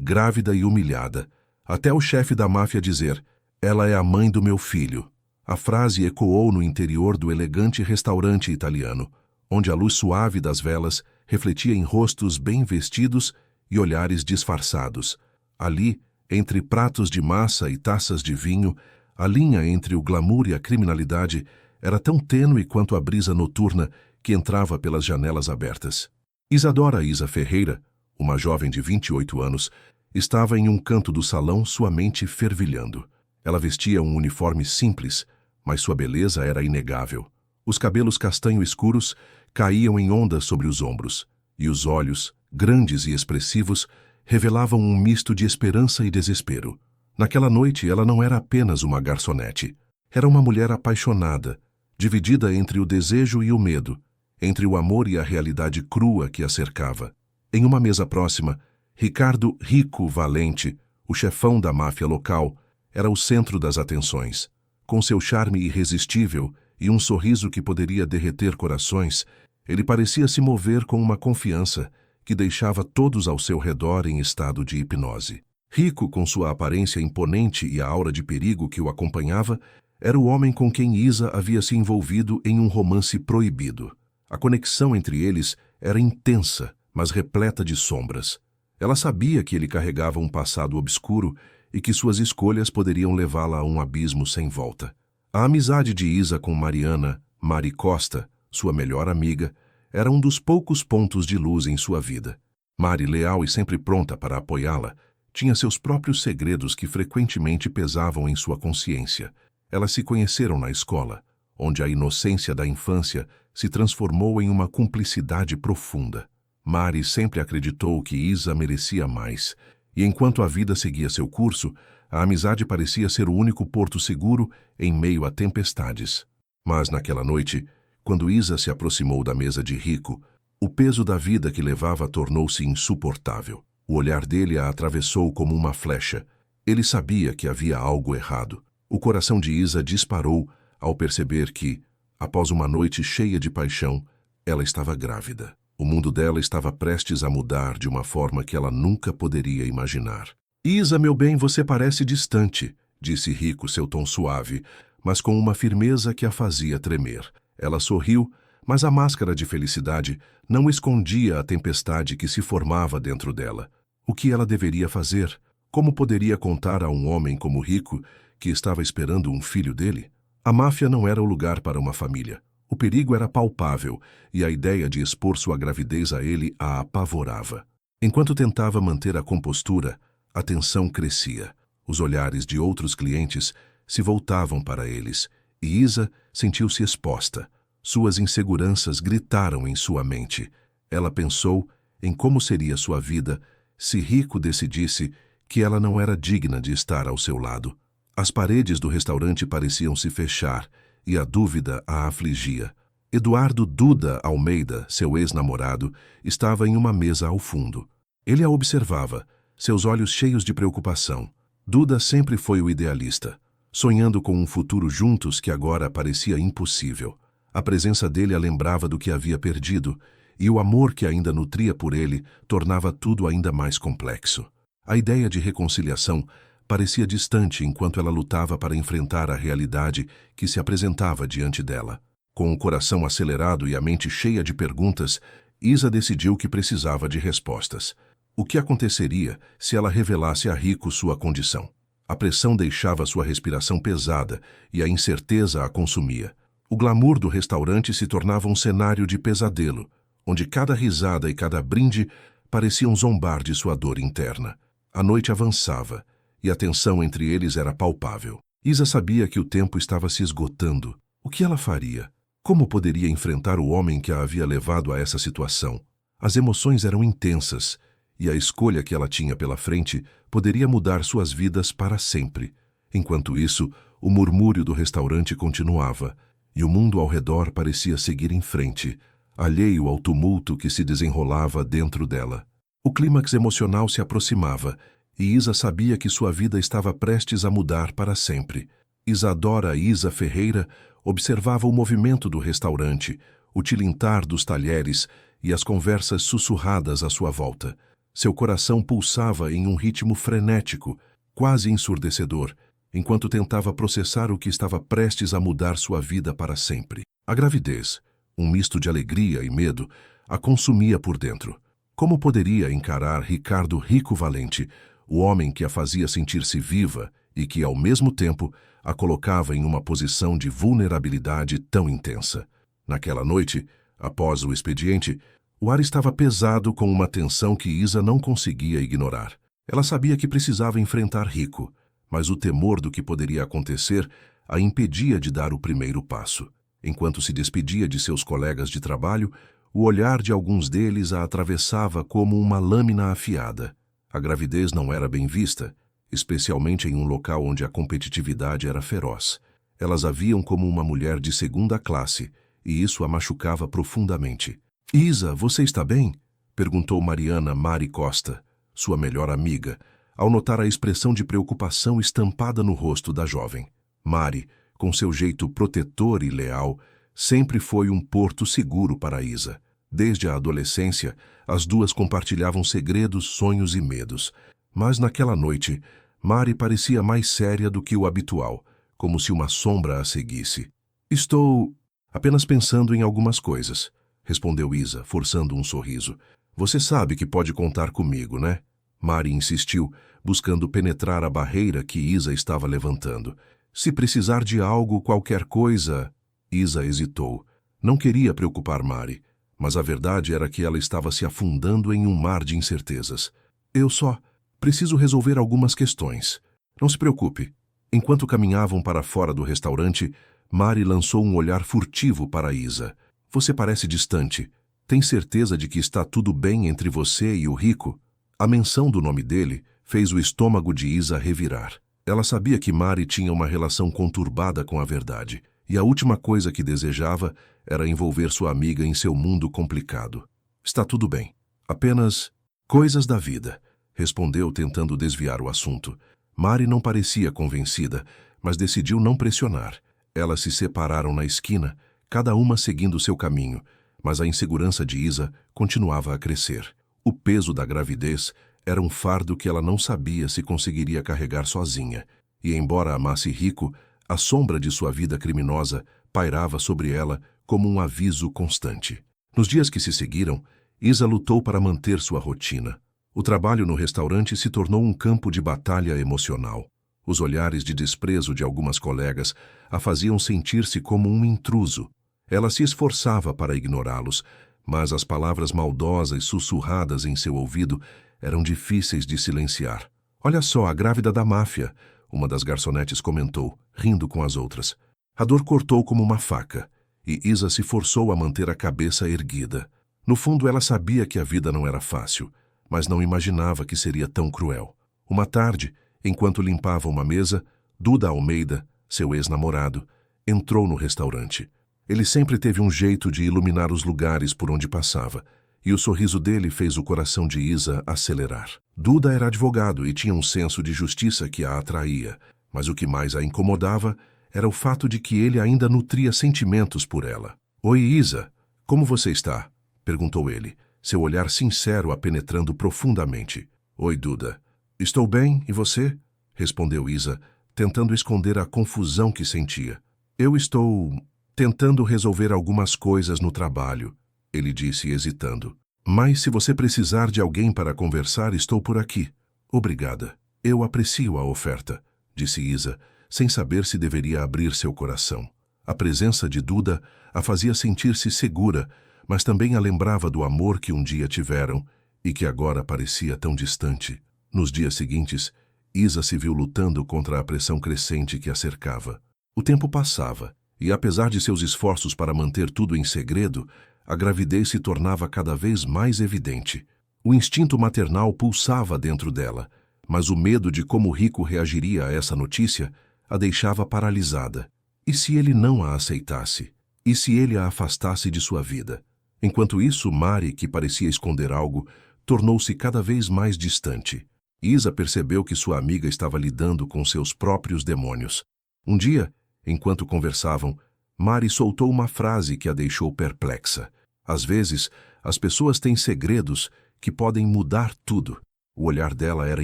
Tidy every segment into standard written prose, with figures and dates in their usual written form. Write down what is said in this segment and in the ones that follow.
grávida e humilhada, até o chefe da máfia dizer: "Ela é a mãe do meu filho." A frase ecoou no interior do elegante restaurante italiano, onde a luz suave das velas refletia em rostos bem vestidos e olhares disfarçados. Ali, entre pratos de massa e taças de vinho, a linha entre o glamour e a criminalidade era tão tênue quanto a brisa noturna que entrava pelas janelas abertas. Isadora Isa Ferreira, uma jovem de 28 anos, estava em um canto do salão, sua mente fervilhando. Ela vestia um uniforme simples, mas sua beleza era inegável. Os cabelos castanho escuros caíam em ondas sobre os ombros, e os olhos, grandes e expressivos, revelavam um misto de esperança e desespero. Naquela noite, ela não era apenas uma garçonete. Era uma mulher apaixonada, dividida entre o desejo e o medo, entre o amor e a realidade crua que a cercava. Em uma mesa próxima, Ricardo Rico Valente, o chefão da máfia local, era o centro das atenções. Com seu charme irresistível e um sorriso que poderia derreter corações, ele parecia se mover com uma confiança que deixava todos ao seu redor em estado de hipnose. Rico, com sua aparência imponente e a aura de perigo que o acompanhava, era o homem com quem Isa havia se envolvido em um romance proibido. A conexão entre eles era intensa, mas repleta de sombras. Ela sabia que ele carregava um passado obscuro e que suas escolhas poderiam levá-la a um abismo sem volta. A amizade de Isa com Mariana, Mari Costa, sua melhor amiga, era um dos poucos pontos de luz em sua vida. Mari, leal e sempre pronta para apoiá-la, tinha seus próprios segredos que frequentemente pesavam em sua consciência. Elas se conheceram na escola, onde a inocência da infância se transformou em uma cumplicidade profunda. Mari sempre acreditou que Isa merecia mais, e enquanto a vida seguia seu curso, a amizade parecia ser o único porto seguro em meio a tempestades. Mas naquela noite, quando Isa se aproximou da mesa de Rico, o peso da vida que levava tornou-se insuportável. O olhar dele a atravessou como uma flecha. Ele sabia que havia algo errado. O coração de Isa disparou ao perceber que, após uma noite cheia de paixão, ela estava grávida. O mundo dela estava prestes a mudar de uma forma que ela nunca poderia imaginar. "Isa, meu bem, você parece distante", disse Rico, seu tom suave, mas com uma firmeza que a fazia tremer. Ela sorriu, mas a máscara de felicidade não escondia a tempestade que se formava dentro dela. O que ela deveria fazer? Como poderia contar a um homem como Rico, que estava esperando um filho dele? A máfia não era o lugar para uma família. O perigo era palpável, e a ideia de expor sua gravidez a ele a apavorava. Enquanto tentava manter a compostura, a tensão crescia. Os olhares de outros clientes se voltavam para eles, e Isa sentiu-se exposta. Suas inseguranças gritaram em sua mente. Ela pensou em como seria sua vida se Rico decidisse que ela não era digna de estar ao seu lado. As paredes do restaurante pareciam se fechar, e a dúvida a afligia. Eduardo Duda Almeida, seu ex-namorado, estava em uma mesa ao fundo. Ele a observava, seus olhos cheios de preocupação. Duda sempre foi o idealista, sonhando com um futuro juntos que agora parecia impossível. A presença dele a lembrava do que havia perdido, e o amor que ainda nutria por ele tornava tudo ainda mais complexo. A ideia de reconciliação parecia distante enquanto ela lutava para enfrentar a realidade que se apresentava diante dela. Com o coração acelerado e a mente cheia de perguntas, Isa decidiu que precisava de respostas. O que aconteceria se ela revelasse a Rico sua condição? A pressão deixava sua respiração pesada e a incerteza a consumia. O glamour do restaurante se tornava um cenário de pesadelo, onde cada risada e cada brinde pareciam zombar de sua dor interna. A noite avançava, e a tensão entre eles era palpável. Isa sabia que o tempo estava se esgotando. O que ela faria? Como poderia enfrentar o homem que a havia levado a essa situação? As emoções eram intensas, e a escolha que ela tinha pela frente poderia mudar suas vidas para sempre. Enquanto isso, o murmúrio do restaurante continuava, e o mundo ao redor parecia seguir em frente, alheio ao tumulto que se desenrolava dentro dela. O clímax emocional se aproximava, e Isa sabia que sua vida estava prestes a mudar para sempre. Isadora Isa Ferreira observava o movimento do restaurante, o tilintar dos talheres e as conversas sussurradas à sua volta. Seu coração pulsava em um ritmo frenético, quase ensurdecedor, enquanto tentava processar o que estava prestes a mudar sua vida para sempre. A gravidez, um misto de alegria e medo, a consumia por dentro. Como poderia encarar Ricardo Rico Valente, o homem que a fazia sentir-se viva e que, ao mesmo tempo, a colocava em uma posição de vulnerabilidade tão intensa? Naquela noite, após o expediente, o ar estava pesado com uma tensão que Isa não conseguia ignorar. Ela sabia que precisava enfrentar Rico, mas o temor do que poderia acontecer a impedia de dar o primeiro passo. Enquanto se despedia de seus colegas de trabalho, o olhar de alguns deles a atravessava como uma lâmina afiada. A gravidez não era bem vista, especialmente em um local onde a competitividade era feroz. Elas a viam como uma mulher de segunda classe, e isso a machucava profundamente. "Isa, você está bem?" perguntou Mariana Mari Costa, sua melhor amiga, ao notar a expressão de preocupação estampada no rosto da jovem. Mari, com seu jeito protetor e leal, sempre foi um porto seguro para Isa. Desde a adolescência, as duas compartilhavam segredos, sonhos e medos. Mas naquela noite, Mari parecia mais séria do que o habitual, como se uma sombra a seguisse. "Estou apenas pensando em algumas coisas", respondeu Isa, forçando um sorriso. "Você sabe que pode contar comigo, né?" Mari insistiu, buscando penetrar a barreira que Isa estava levantando. "Se precisar de algo, qualquer coisa..." Isa hesitou. Não queria preocupar Mari, mas a verdade era que ela estava se afundando em um mar de incertezas. "Eu só preciso resolver algumas questões. Não se preocupe." Enquanto caminhavam para fora do restaurante, Mari lançou um olhar furtivo para Isa. "Você parece distante. Tem certeza de que está tudo bem entre você e o Rico?" A menção do nome dele fez o estômago de Isa revirar. Ela sabia que Mari tinha uma relação conturbada com a verdade, e a última coisa que desejava era envolver sua amiga em seu mundo complicado. "Está tudo bem. Apenas coisas da vida", respondeu, tentando desviar o assunto. Mari não parecia convencida, mas decidiu não pressionar. Elas se separaram na esquina, cada uma seguindo seu caminho, mas a insegurança de Isa continuava a crescer. O peso da gravidez era um fardo que ela não sabia se conseguiria carregar sozinha, e embora amasse Rico, a sombra de sua vida criminosa pairava sobre ela como um aviso constante. Nos dias que se seguiram, Isa lutou para manter sua rotina. O trabalho no restaurante se tornou um campo de batalha emocional. Os olhares de desprezo de algumas colegas a faziam sentir-se como um intruso. Ela se esforçava para ignorá-los, mas as palavras maldosas sussurradas em seu ouvido eram difíceis de silenciar. "Olha só, a grávida da máfia", uma das garçonetes comentou, rindo com as outras. A dor cortou como uma faca, e Isa se forçou a manter a cabeça erguida. No fundo, ela sabia que a vida não era fácil, mas não imaginava que seria tão cruel. Uma tarde, enquanto limpava uma mesa, Duda Almeida, seu ex-namorado, entrou no restaurante. Ele sempre teve um jeito de iluminar os lugares por onde passava, e o sorriso dele fez o coração de Isa acelerar. Duda era advogado e tinha um senso de justiça que a atraía, mas o que mais a incomodava era o fato de que ele ainda nutria sentimentos por ela. "Oi, Isa, como você está?" perguntou ele, seu olhar sincero a penetrando profundamente. "Oi, Duda. Estou bem, e você?" respondeu Isa, tentando esconder a confusão que sentia. "Eu estou tentando resolver algumas coisas no trabalho", ele disse, hesitando. "Mas se você precisar de alguém para conversar, estou por aqui." "Obrigada. Eu aprecio a oferta", disse Isa, sem saber se deveria abrir seu coração. A presença de Duda a fazia sentir-se segura, mas também a lembrava do amor que um dia tiveram e que agora parecia tão distante. Nos dias seguintes, Isa se viu lutando contra a pressão crescente que a cercava. O tempo passava, e apesar de seus esforços para manter tudo em segredo, a gravidez se tornava cada vez mais evidente. O instinto maternal pulsava dentro dela, mas o medo de como Rico reagiria a essa notícia a deixava paralisada. E se ele não a aceitasse? E se ele a afastasse de sua vida? Enquanto isso, Mari, que parecia esconder algo, tornou-se cada vez mais distante. Isa percebeu que sua amiga estava lidando com seus próprios demônios. Um dia, enquanto conversavam, Mari soltou uma frase que a deixou perplexa. "Às vezes, as pessoas têm segredos que podem mudar tudo. O olhar dela era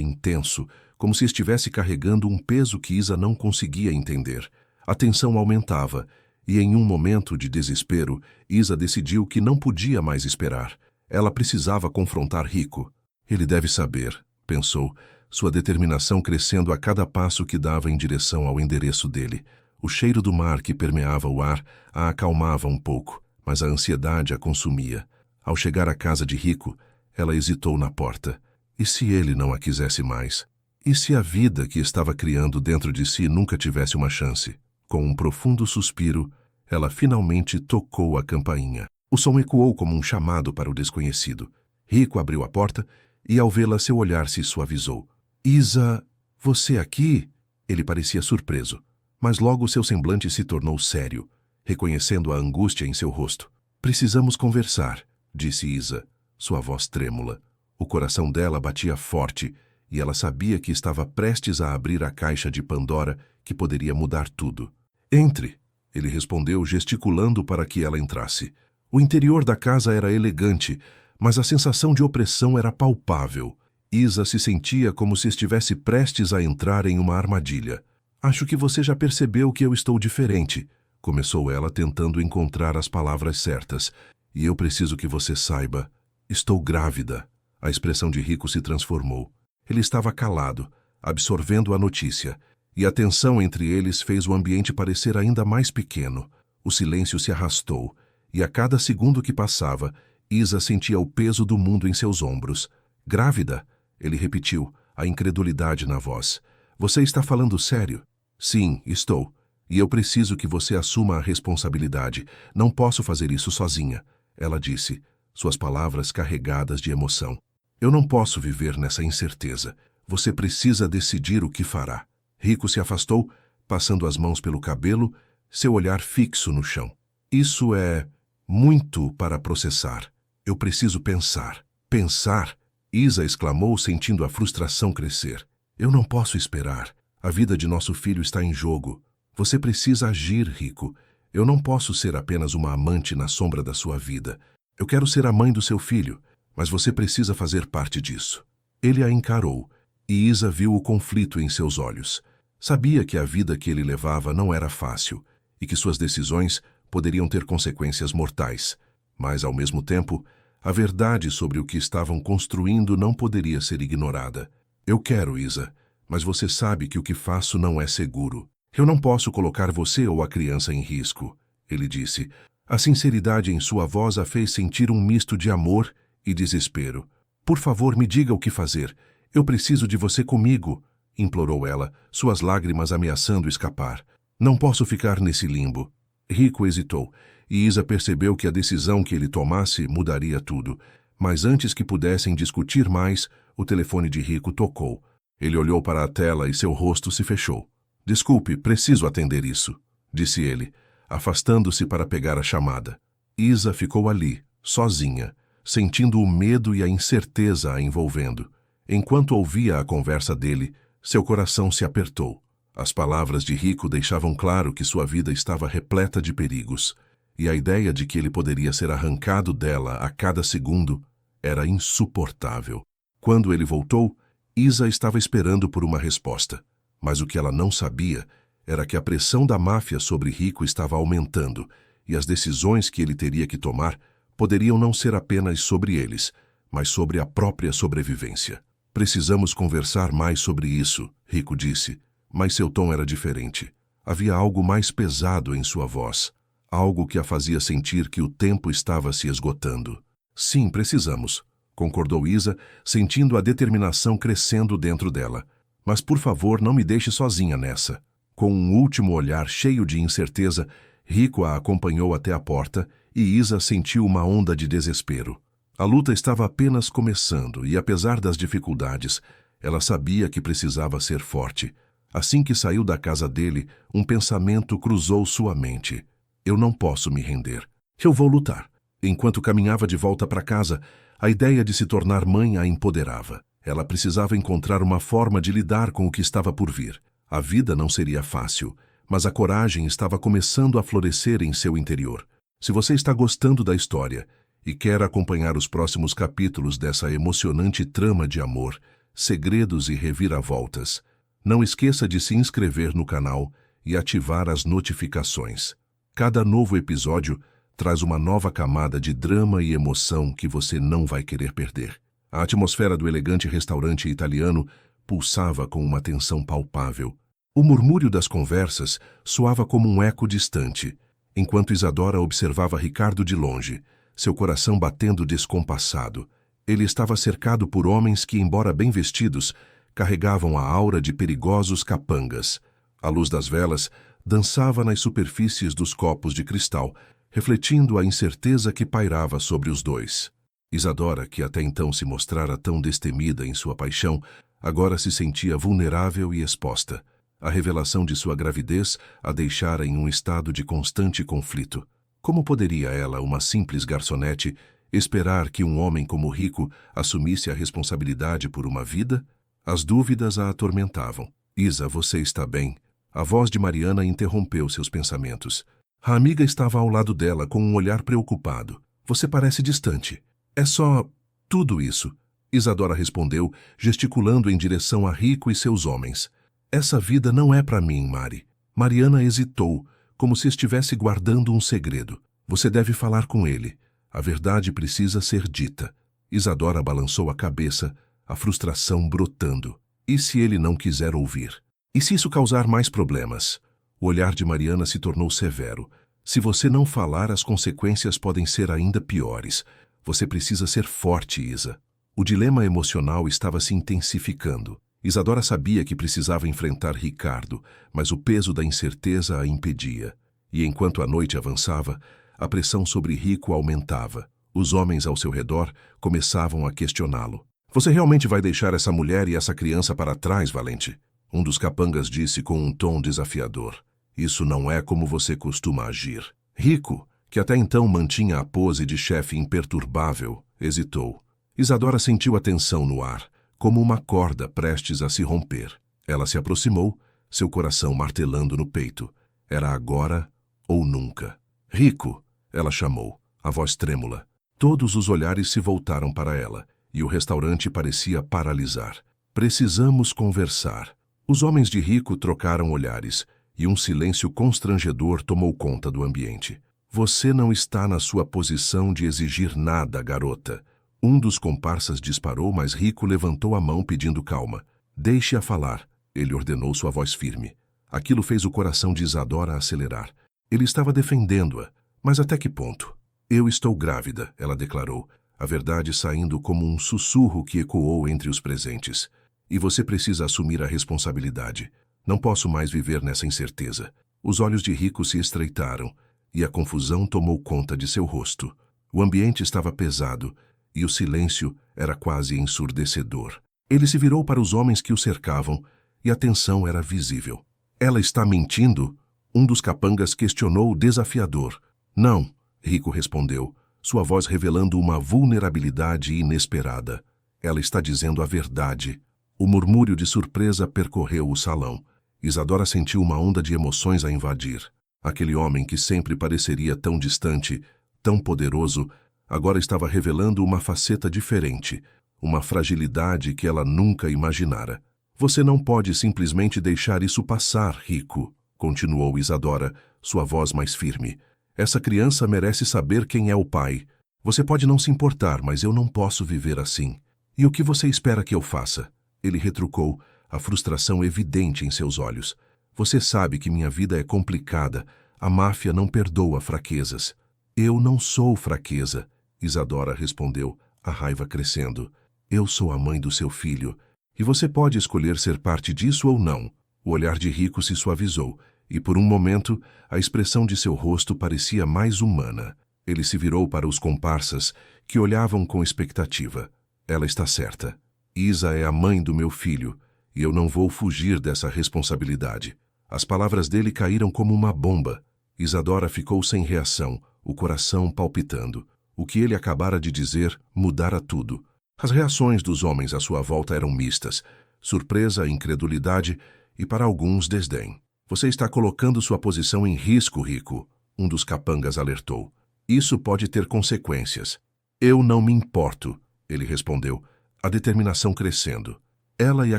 intenso, como se estivesse carregando um peso que Isa não conseguia entender. A tensão aumentava, e em um momento de desespero, Isa decidiu que não podia mais esperar. Ela precisava confrontar Rico. Ele deve saber, pensou, sua determinação crescendo a cada passo que dava em direção ao endereço dele. O cheiro do mar que permeava o ar a acalmava um pouco, mas a ansiedade a consumia. Ao chegar à casa de Rico, ela hesitou na porta. E se ele não a quisesse mais? E se a vida que estava criando dentro de si nunca tivesse uma chance? Com um profundo suspiro, ela finalmente tocou a campainha. O som ecoou como um chamado para o desconhecido. Rico abriu a porta e, ao vê-la, seu olhar se suavizou. Isa, você aqui? Ele parecia surpreso, mas logo seu semblante se tornou sério, reconhecendo a angústia em seu rosto. Precisamos conversar, disse Isa, sua voz trêmula. O coração dela batia forte e ela sabia que estava prestes a abrir a caixa de Pandora que poderia mudar tudo. Entre, ele respondeu, gesticulando para que ela entrasse. O interior da casa era elegante, mas a sensação de opressão era palpável. Isa se sentia como se estivesse prestes a entrar em uma armadilha. Acho que você já percebeu que eu estou diferente, começou ela tentando encontrar as palavras certas. E eu preciso que você saiba. Estou grávida. A expressão de Rico se transformou. Ele estava calado, absorvendo a notícia, e a tensão entre eles fez o ambiente parecer ainda mais pequeno. O silêncio se arrastou, e a cada segundo que passava, Isa sentia o peso do mundo em seus ombros. Grávida? Ele repetiu, a incredulidade na voz. Você está falando sério? Sim, estou. E eu preciso que você assuma a responsabilidade. Não posso fazer isso sozinha, ela disse, suas palavras carregadas de emoção. Eu não posso viver nessa incerteza. Você precisa decidir o que fará. Rico se afastou, passando as mãos pelo cabelo, seu olhar fixo no chão. Isso é muito para processar. Eu preciso pensar. Pensar? Isa exclamou, sentindo a frustração crescer. Eu não posso esperar. A vida de nosso filho está em jogo. Você precisa agir, Rico. Eu não posso ser apenas uma amante na sombra da sua vida. Eu quero ser a mãe do seu filho, mas você precisa fazer parte disso. Ele a encarou, e Isa viu o conflito em seus olhos. Sabia que a vida que ele levava não era fácil, e que suas decisões poderiam ter consequências mortais. Mas, ao mesmo tempo, a verdade sobre o que estavam construindo não poderia ser ignorada. Eu quero, Isa, mas você sabe que o que faço não é seguro. Eu não posso colocar você ou a criança em risco, ele disse. A sinceridade em sua voz a fez sentir um misto de amor e desespero. Por favor, me diga o que fazer. Eu preciso de você comigo, implorou ela, suas lágrimas ameaçando escapar. Não posso ficar nesse limbo. Rico hesitou, e Isa percebeu que a decisão que ele tomasse mudaria tudo. Mas antes que pudessem discutir mais, o telefone de Rico tocou. Ele olhou para a tela e seu rosto se fechou. Desculpe, preciso atender isso, disse ele, afastando-se para pegar a chamada. Isa ficou ali, sozinha, sentindo o medo e a incerteza a envolvendo. Enquanto ouvia a conversa dele, seu coração se apertou. As palavras de Rico deixavam claro que sua vida estava repleta de perigos, e a ideia de que ele poderia ser arrancado dela a cada segundo era insuportável. Quando ele voltou, Isa estava esperando por uma resposta, mas o que ela não sabia era que a pressão da máfia sobre Rico estava aumentando, e as decisões que ele teria que tomar poderiam não ser apenas sobre eles, mas sobre a própria sobrevivência. Precisamos conversar mais sobre isso, Rico disse, mas seu tom era diferente. Havia algo mais pesado em sua voz, algo que a fazia sentir que o tempo estava se esgotando. Sim, precisamos, concordou Isa, sentindo a determinação crescendo dentro dela. Mas por favor, não me deixe sozinha nessa. Com um último olhar cheio de incerteza, Rico a acompanhou até a porta e Isa sentiu uma onda de desespero. A luta estava apenas começando e, apesar das dificuldades, ela sabia que precisava ser forte. Assim que saiu da casa dele, um pensamento cruzou sua mente. Eu não posso me render. Eu vou lutar. Enquanto caminhava de volta para casa, a ideia de se tornar mãe a empoderava. Ela precisava encontrar uma forma de lidar com o que estava por vir. A vida não seria fácil, mas a coragem estava começando a florescer em seu interior. Se você está gostando da história e quer acompanhar os próximos capítulos dessa emocionante trama de amor, segredos e reviravoltas, não esqueça de se inscrever no canal e ativar as notificações. Cada novo episódio traz uma nova camada de drama e emoção que você não vai querer perder. A atmosfera do elegante restaurante italiano pulsava com uma tensão palpável. O murmúrio das conversas soava como um eco distante, enquanto Isadora observava Ricardo de longe, seu coração batendo descompassado. Ele estava cercado por homens que, embora bem vestidos, carregavam a aura de perigosos capangas. A luz das velas dançava nas superfícies dos copos de cristal, refletindo a incerteza que pairava sobre os dois. Isadora, que até então se mostrara tão destemida em sua paixão, agora se sentia vulnerável e exposta. A revelação de sua gravidez a deixara em um estado de constante conflito. Como poderia ela, uma simples garçonete, esperar que um homem como Rico assumisse a responsabilidade por uma vida? As dúvidas a atormentavam. Isa, você está bem? A voz de Mariana interrompeu seus pensamentos. A amiga estava ao lado dela com um olhar preocupado. Você parece distante. É só tudo isso. Isadora respondeu, gesticulando em direção a Rico e seus homens. Essa vida não é para mim, Mari. Mariana hesitou, como se estivesse guardando um segredo. Você deve falar com ele. A verdade precisa ser dita. Isadora balançou a cabeça, a frustração brotando. E se ele não quiser ouvir? E se isso causar mais problemas? O olhar de Mariana se tornou severo. Se você não falar, as consequências podem ser ainda piores. Você precisa ser forte, Isa. O dilema emocional estava se intensificando. Isadora sabia que precisava enfrentar Ricardo, mas o peso da incerteza a impedia. E enquanto a noite avançava, a pressão sobre Rico aumentava. Os homens ao seu redor começavam a questioná-lo. Você realmente vai deixar essa mulher e essa criança para trás, Valente? Um dos capangas disse com um tom desafiador. Isso não é como você costuma agir. Rico, que até então mantinha a pose de chefe imperturbável, hesitou. Isadora sentiu a tensão no ar, como uma corda prestes a se romper. Ela se aproximou, seu coração martelando no peito. Era agora ou nunca. Rico, ela chamou, a voz trêmula. Todos os olhares se voltaram para ela, e o restaurante parecia paralisar. Precisamos conversar. Os homens de Rico trocaram olhares, e um silêncio constrangedor tomou conta do ambiente. Você não está na sua posição de exigir nada, garota. Um dos comparsas disparou, mas Rico levantou a mão pedindo calma. Deixe-a falar, ele ordenou, sua voz firme. Aquilo fez o coração de Isadora acelerar. Ele estava defendendo-a, mas até que ponto? Eu estou grávida, ela declarou, a verdade saindo como um sussurro que ecoou entre os presentes. E você precisa assumir a responsabilidade. Não posso mais viver nessa incerteza. Os olhos de Rico se estreitaram, e a confusão tomou conta de seu rosto. O ambiente estava pesado, e o silêncio era quase ensurdecedor. Ele se virou para os homens que o cercavam, e a tensão era visível. Ela está mentindo? Um dos capangas questionou desafiador. Não, Rico respondeu, sua voz revelando uma vulnerabilidade inesperada. Ela está dizendo a verdade. O murmúrio de surpresa percorreu o salão. Isadora sentiu uma onda de emoções a invadir. Aquele homem que sempre pareceria tão distante, tão poderoso, agora estava revelando uma faceta diferente, uma fragilidade que ela nunca imaginara. Você não pode simplesmente deixar isso passar, Rico, continuou Isadora, sua voz mais firme. Essa criança merece saber quem é o pai. Você pode não se importar, mas eu não posso viver assim. E o que você espera que eu faça? Ele retrucou, a frustração evidente em seus olhos. Você sabe que minha vida é complicada. A máfia não perdoa fraquezas. Eu não sou fraqueza, Isadora respondeu, a raiva crescendo. Eu sou a mãe do seu filho, e você pode escolher ser parte disso ou não. O olhar de Rico se suavizou, e por um momento a expressão de seu rosto parecia mais humana. Ele se virou para os comparsas, que olhavam com expectativa. Ela está certa. Isa é a mãe do meu filho, e eu não vou fugir dessa responsabilidade. As palavras dele caíram como uma bomba. Isadora ficou sem reação, o coração palpitando. O que ele acabara de dizer mudara tudo. As reações dos homens à sua volta eram mistas. Surpresa, incredulidade e, para alguns, desdém. Você está colocando sua posição em risco, Rico, um dos capangas alertou. Isso pode ter consequências. Eu não me importo, ele respondeu, a determinação crescendo. Ela e a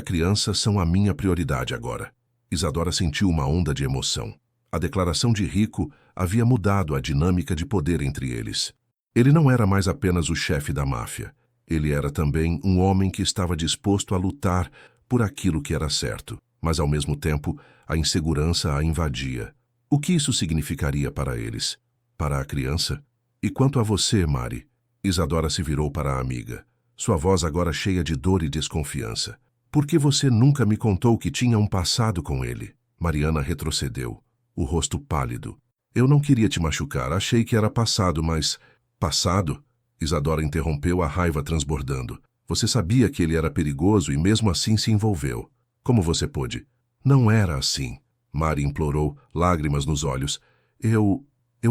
criança são a minha prioridade agora. Isadora sentiu uma onda de emoção. A declaração de Rico havia mudado a dinâmica de poder entre eles. Ele não era mais apenas o chefe da máfia. Ele era também um homem que estava disposto a lutar por aquilo que era certo, mas ao mesmo tempo a insegurança a invadia. O que isso significaria para eles? Para a criança? E quanto a você, Mari? Isadora se virou para a amiga, sua voz agora cheia de dor e desconfiança. Por que você nunca me contou que tinha um passado com ele? Mariana retrocedeu, o rosto pálido. Eu não queria te machucar, achei que era passado, mas... Passado? Isadora interrompeu, a raiva transbordando. Você sabia que ele era perigoso e mesmo assim se envolveu. Como você pôde? Não era assim. Mari implorou, lágrimas nos olhos. Eu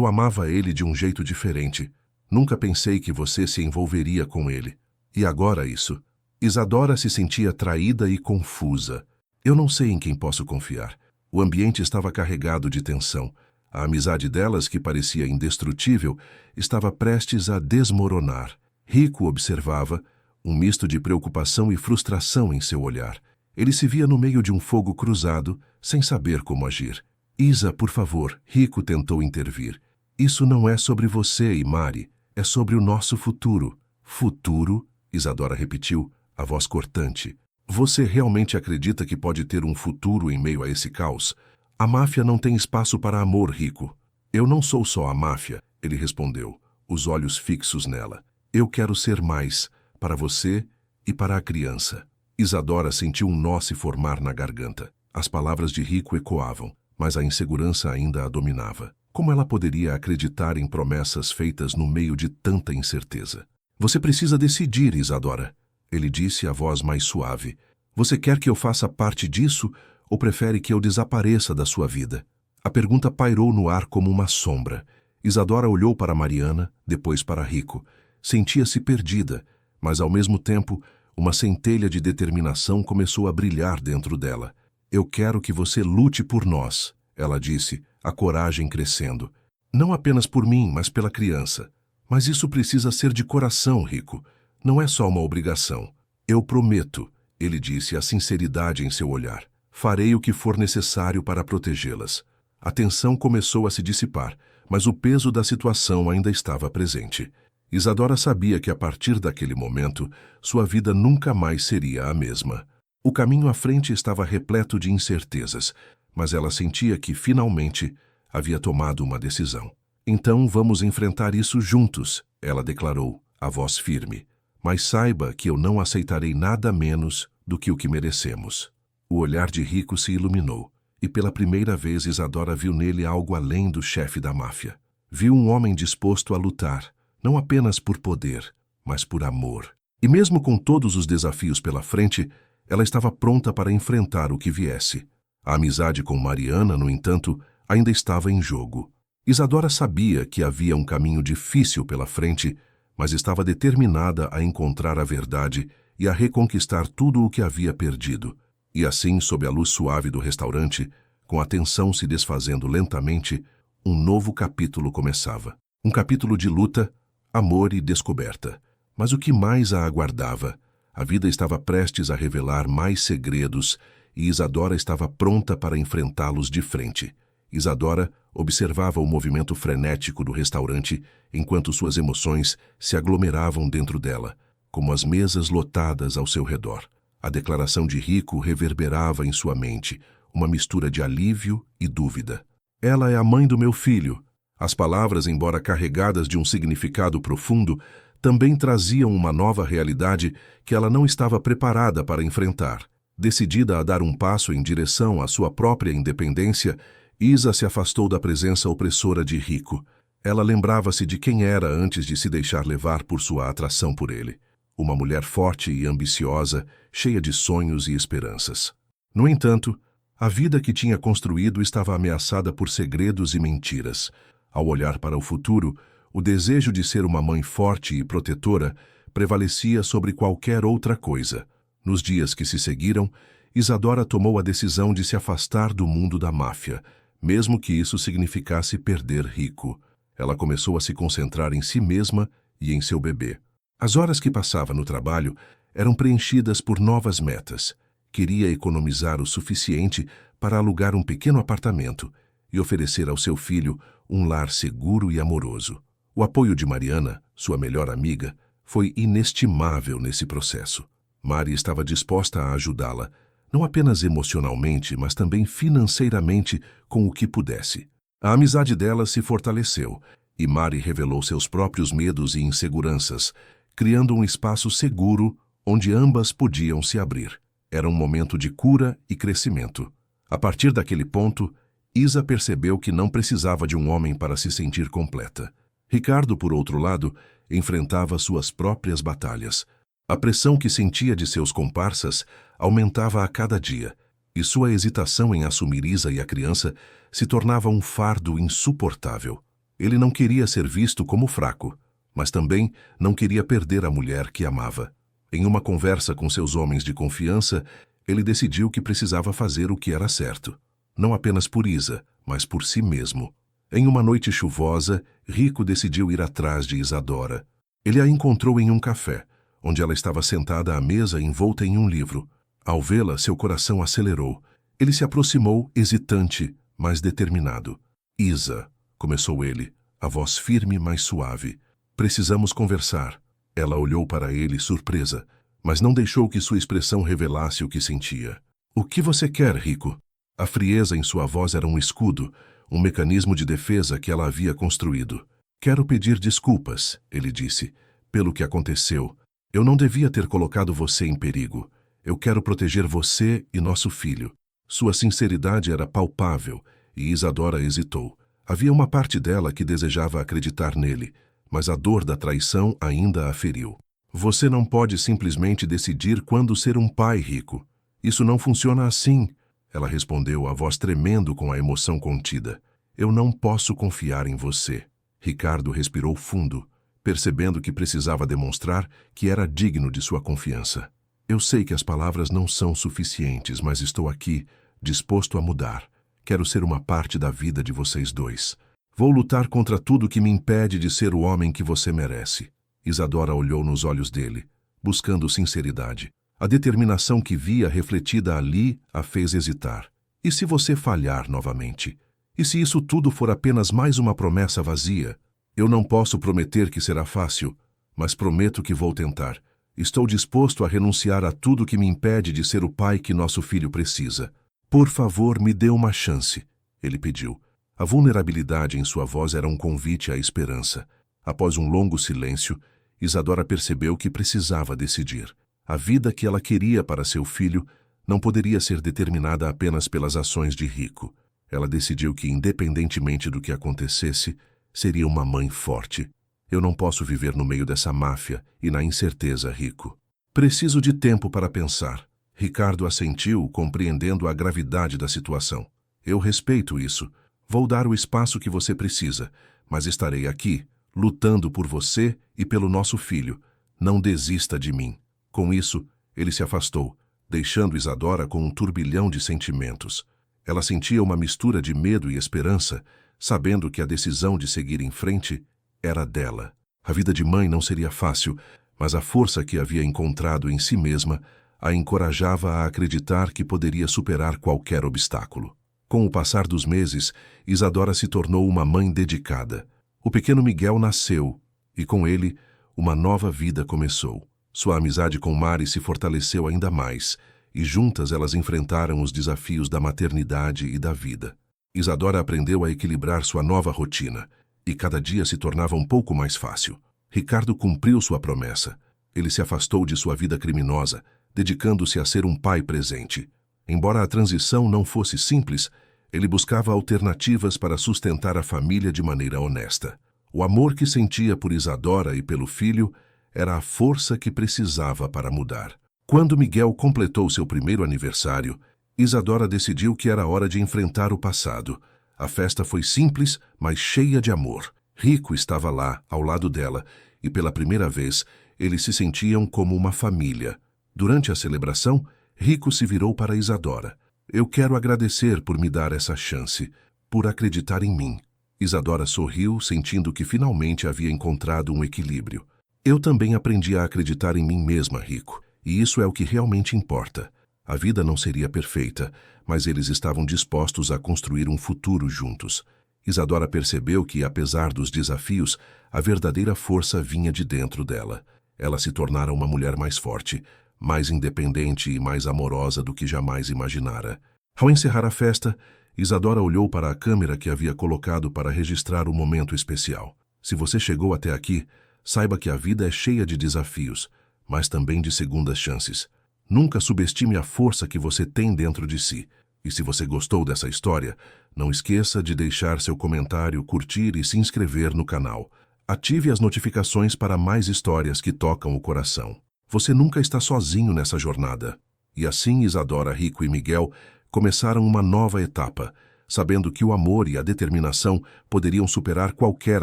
amava ele de um jeito diferente. Nunca pensei que você se envolveria com ele. E agora isso? Isadora se sentia traída e confusa. Eu não sei em quem posso confiar. O ambiente estava carregado de tensão. A amizade delas, que parecia indestrutível, estava prestes a desmoronar. Rico observava, um misto de preocupação e frustração em seu olhar. Ele se via no meio de um fogo cruzado, sem saber como agir. Isa, por favor, Rico tentou intervir. Isso não é sobre você e Mari, é sobre o nosso futuro. Futuro? Isadora repetiu, a voz cortante. Você realmente acredita que pode ter um futuro em meio a esse caos? A máfia não tem espaço para amor, Rico. Eu não sou só a máfia, ele respondeu, os olhos fixos nela. Eu quero ser mais, para você e para a criança. Isadora sentiu um nó se formar na garganta. As palavras de Rico ecoavam, mas a insegurança ainda a dominava. Como ela poderia acreditar em promessas feitas no meio de tanta incerteza? Você precisa decidir, Isadora, ele disse, a voz mais suave. Você quer que eu faça parte disso ou prefere que eu desapareça da sua vida? A pergunta pairou no ar como uma sombra. Isadora olhou para Mariana, depois para Rico. Sentia-se perdida, mas ao mesmo tempo, uma centelha de determinação começou a brilhar dentro dela. Eu quero que você lute por nós, ela disse, a coragem crescendo. Não apenas por mim, mas pela criança. Mas isso precisa ser de coração, Rico. Não é só uma obrigação. Eu prometo, ele disse, a sinceridade em seu olhar. Farei o que for necessário para protegê-las. A tensão começou a se dissipar, mas o peso da situação ainda estava presente. Isadora sabia que a partir daquele momento, sua vida nunca mais seria a mesma. O caminho à frente estava repleto de incertezas, mas ela sentia que, finalmente, havia tomado uma decisão. Então vamos enfrentar isso juntos, ela declarou, a voz firme. Mas saiba que eu não aceitarei nada menos do que o que merecemos. O olhar de Rico se iluminou, e pela primeira vez Isadora viu nele algo além do chefe da máfia. Viu um homem disposto a lutar, não apenas por poder, mas por amor. E mesmo com todos os desafios pela frente, ela estava pronta para enfrentar o que viesse. A amizade com Mariana, no entanto, ainda estava em jogo. Isadora sabia que havia um caminho difícil pela frente, mas estava determinada a encontrar a verdade e a reconquistar tudo o que havia perdido. E assim, sob a luz suave do restaurante, com a tensão se desfazendo lentamente, um novo capítulo começava. Um capítulo de luta, amor e descoberta. Mas o que mais a aguardava? A vida estava prestes a revelar mais segredos e Isadora estava pronta para enfrentá-los de frente. Isadora observava o movimento frenético do restaurante enquanto suas emoções se aglomeravam dentro dela, como as mesas lotadas ao seu redor. A declaração de Rico reverberava em sua mente, uma mistura de alívio e dúvida. Ela é a mãe do meu filho. As palavras, embora carregadas de um significado profundo, também traziam uma nova realidade que ela não estava preparada para enfrentar. Decidida a dar um passo em direção à sua própria independência, Isa se afastou da presença opressora de Rico. Ela lembrava-se de quem era antes de se deixar levar por sua atração por ele. Uma mulher forte e ambiciosa, cheia de sonhos e esperanças. No entanto, a vida que tinha construído estava ameaçada por segredos e mentiras. Ao olhar para o futuro, o desejo de ser uma mãe forte e protetora prevalecia sobre qualquer outra coisa. Nos dias que se seguiram, Isadora tomou a decisão de se afastar do mundo da máfia, mesmo que isso significasse perder Rico. Ela começou a se concentrar em si mesma e em seu bebê. As horas que passava no trabalho eram preenchidas por novas metas. Queria economizar o suficiente para alugar um pequeno apartamento e oferecer ao seu filho um lar seguro e amoroso. O apoio de Mariana, sua melhor amiga, foi inestimável nesse processo. Mari estava disposta a ajudá-la, não apenas emocionalmente, mas também financeiramente com o que pudesse. A amizade dela se fortaleceu e Mari revelou seus próprios medos e inseguranças, criando um espaço seguro onde ambas podiam se abrir. Era um momento de cura e crescimento. A partir daquele ponto, Isa percebeu que não precisava de um homem para se sentir completa. Ricardo, por outro lado, enfrentava suas próprias batalhas. A pressão que sentia de seus comparsas aumentava a cada dia, e sua hesitação em assumir Isa e a criança se tornava um fardo insuportável. Ele não queria ser visto como fraco, mas também não queria perder a mulher que amava. Em uma conversa com seus homens de confiança, ele decidiu que precisava fazer o que era certo. Não apenas por Isa, mas por si mesmo. Em uma noite chuvosa, Rico decidiu ir atrás de Isadora. Ele a encontrou em um café, onde ela estava sentada à mesa envolta em um livro. Ao vê-la, seu coração acelerou. Ele se aproximou, hesitante, mas determinado. Isa, começou ele, a voz firme, mas suave. Precisamos conversar. Ela olhou para ele, surpresa, mas não deixou que sua expressão revelasse o que sentia. O que você quer, Rico? A frieza em sua voz era um escudo, um mecanismo de defesa que ela havia construído. Quero pedir desculpas, ele disse, pelo que aconteceu. Eu não devia ter colocado você em perigo. Eu quero proteger você e nosso filho. Sua sinceridade era palpável e Isadora hesitou. Havia uma parte dela que desejava acreditar nele, mas a dor da traição ainda a feriu. Você não pode simplesmente decidir quando ser um pai, Rico. Isso não funciona assim. Ela respondeu, a voz tremendo com a emoção contida. Eu não posso confiar em você. Ricardo respirou fundo, percebendo que precisava demonstrar que era digno de sua confiança. Eu sei que as palavras não são suficientes, mas estou aqui, disposto a mudar. Quero ser uma parte da vida de vocês dois. Vou lutar contra tudo que me impede de ser o homem que você merece. Isadora olhou nos olhos dele, buscando sinceridade. A determinação que via refletida ali a fez hesitar. E se você falhar novamente? E se isso tudo for apenas mais uma promessa vazia? Eu não posso prometer que será fácil, mas prometo que vou tentar. Estou disposto a renunciar a tudo que me impede de ser o pai que nosso filho precisa. Por favor, me dê uma chance, ele pediu. A vulnerabilidade em sua voz era um convite à esperança. Após um longo silêncio, Isadora percebeu que precisava decidir. A vida que ela queria para seu filho não poderia ser determinada apenas pelas ações de Rico. Ela decidiu que, independentemente do que acontecesse, seria uma mãe forte. Eu não posso viver no meio dessa máfia e na incerteza, Rico. Preciso de tempo para pensar. Ricardo assentiu, compreendendo a gravidade da situação. Eu respeito isso. Vou dar o espaço que você precisa, mas estarei aqui, lutando por você e pelo nosso filho. Não desista de mim. Com isso, ele se afastou, deixando Isadora com um turbilhão de sentimentos. Ela sentia uma mistura de medo e esperança, sabendo que a decisão de seguir em frente era dela. A vida de mãe não seria fácil, mas a força que havia encontrado em si mesma a encorajava a acreditar que poderia superar qualquer obstáculo. Com o passar dos meses, Isadora se tornou uma mãe dedicada. O pequeno Miguel nasceu, e com ele, uma nova vida começou. Sua amizade com Mari se fortaleceu ainda mais, e juntas elas enfrentaram os desafios da maternidade e da vida. Isadora aprendeu a equilibrar sua nova rotina, e cada dia se tornava um pouco mais fácil. Ricardo cumpriu sua promessa. Ele se afastou de sua vida criminosa, dedicando-se a ser um pai presente. Embora a transição não fosse simples, ele buscava alternativas para sustentar a família de maneira honesta. O amor que sentia por Isadora e pelo filho era a força que precisava para mudar. Quando Miguel completou seu primeiro aniversário, Isadora decidiu que era hora de enfrentar o passado. A festa foi simples, mas cheia de amor. Rico estava lá, ao lado dela, e pela primeira vez, eles se sentiam como uma família. Durante a celebração, Rico se virou para Isadora. Eu quero agradecer por me dar essa chance, por acreditar em mim. Isadora sorriu, sentindo que finalmente havia encontrado um equilíbrio. Eu também aprendi a acreditar em mim mesma, Rico, e isso é o que realmente importa. A vida não seria perfeita, mas eles estavam dispostos a construir um futuro juntos. Isadora percebeu que, apesar dos desafios, a verdadeira força vinha de dentro dela. Ela se tornara uma mulher mais forte, mais independente e mais amorosa do que jamais imaginara. Ao encerrar a festa, Isadora olhou para a câmera que havia colocado para registrar o momento especial. Se você chegou até aqui, saiba que a vida é cheia de desafios, mas também de segundas chances. Nunca subestime a força que você tem dentro de si. E se você gostou dessa história, não esqueça de deixar seu comentário, curtir e se inscrever no canal. Ative as notificações para mais histórias que tocam o coração. Você nunca está sozinho nessa jornada. E assim Isadora, Rico e Miguel começaram uma nova etapa, sabendo que o amor e a determinação poderiam superar qualquer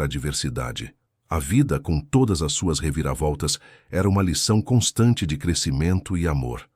adversidade. A vida, com todas as suas reviravoltas, era uma lição constante de crescimento e amor.